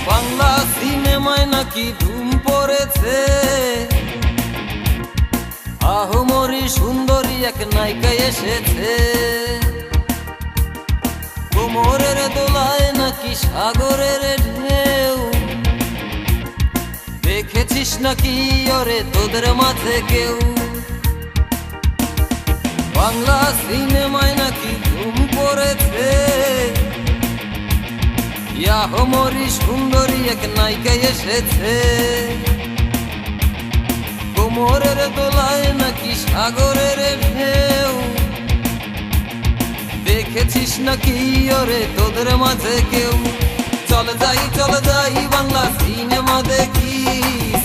বাংলা সিনেমায় নাকি ধুম পড়েছে, আহমরি সুন্দরী এক নায়িকা এসেছে। কোমরের দোলায় নাকি সাগরের ঢেউ, দেখেছিস নাকি ওরে তোদের মাঝে কেউ? বাংলা সিনেমায় নাকি ধুম পড়েছে, আহমরি সুন্দরী এক নায়িকা এসেছে। কোমরের দোলায় নাকি সাগরের ঢেউ, দেখেছিস নাকি ওরে তোদের মাঝে কেউ? চলে যাই বাংলা সিনেমা দেখি,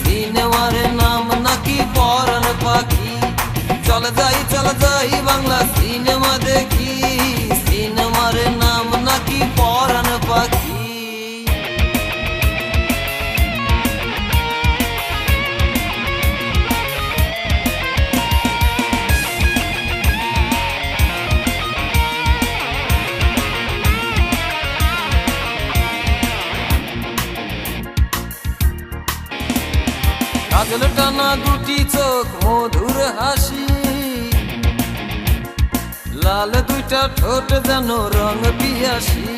সিনেমার নাম নাকি পরাণ পাখি। চলে যাই বাংলা সিনেমা দেখি, সিনেমার নাম নাকি পরাণ পাখি। কাজল টানা দুটি চোখ, মধুর হাসি, লাল দুইটা ঠোঁট যেন রং পিয়াসি।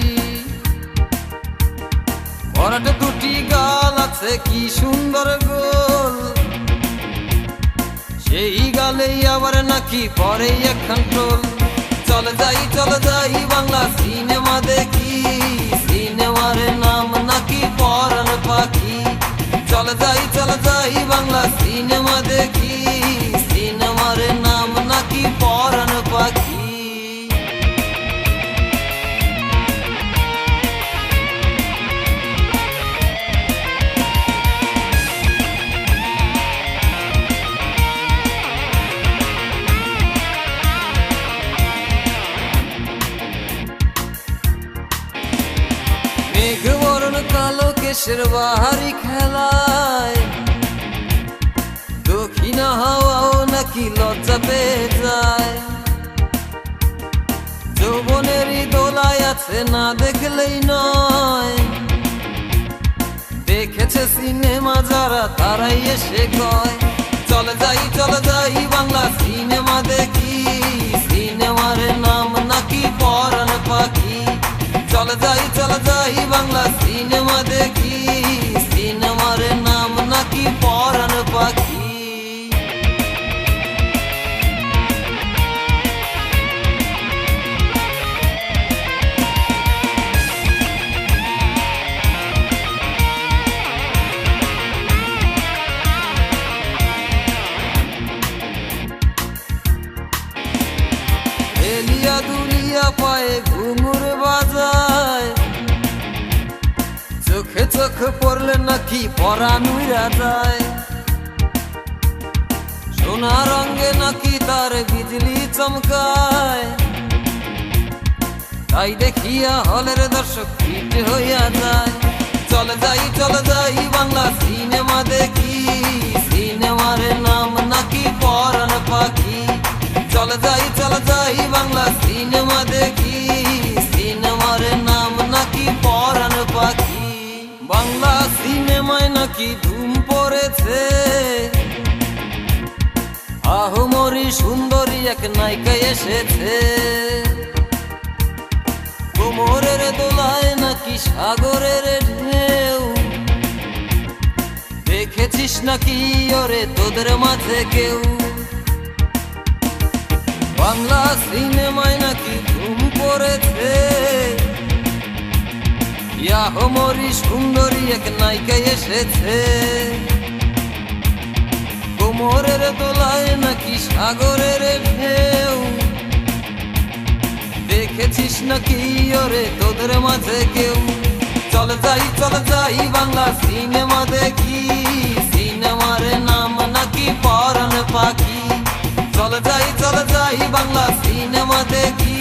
ভরাট দুটি গাল আছে কি সুন্দর গোল, সেই গালেই আবার নাকি পরে একখান টোল। চলে যাই বাংলা সিনেমা দেখি, সিনেমার নাম নাকি পরাণ পাখি। চলে যাই বাংলা সিনেমা দেখি, সিনেমার নাম নাকি পরাণ পাখি। মেঘবরণ কালো কেশের বাহারি খেলায়, দক্ষিণা হাওয়াও নাকি লজ্জা পেয়ে যায়। যৌবনেরই দোলায় আছে না দেখলেই নয়, দেখেছে সিনেমা যারা তারাই এসে কয়। চলে যাই বাংলা সিনেমা দেখি, সিনেমার নাম নাকি পরাণ পাখি। চলে যাই বাংলা সিনেমা দেখি, সিনেমার নাম নাকি পরাণ পাখি। এলিয়া দুলিয়া পায়ে ঘুঙুর বাজায়, চোখে চোখ পড়লে নাকি পরাণ উড়া যায়। সোনা রঙে নাকি তার বিজলি চমকায়, তাই দেখিয়া হলের দর্শক ফিট হইয়া যায়। চলে যাই বাংলা সিনেমা দেখি, সিনেমার নাম নাকি পরাণ পাখি। চলে যাই বাংলা সিনেমা দেখি, সিনেমার নাম নাকি পরাণ পাখি। বাংলা সিনেমায় নাকি ধুম পড়েছে, আহমরি সুন্দরী এক নায়িকা এসেছে। কোমরের দোলায় নাকি সাগরের ঢেউ, দেখেছিস নাকি ওরে তোদের মাঝে কেউ? বাংলা সিনেমায় নাকি ধুম পড়েছে, আহমরি সুন্দরী এক নায়িকা এসেছে। কোমরের দোলায় নাকি সাগরের ঢেউ, দেখেছিস নাকি ওরে তোদের মাঝে কেউ? চলে যাই বাংলা সিনেমা দেখি, সিনেমার নাম নাকি পরাণ পাখি। চলে যাই বাংলা সিনেমা দেখি,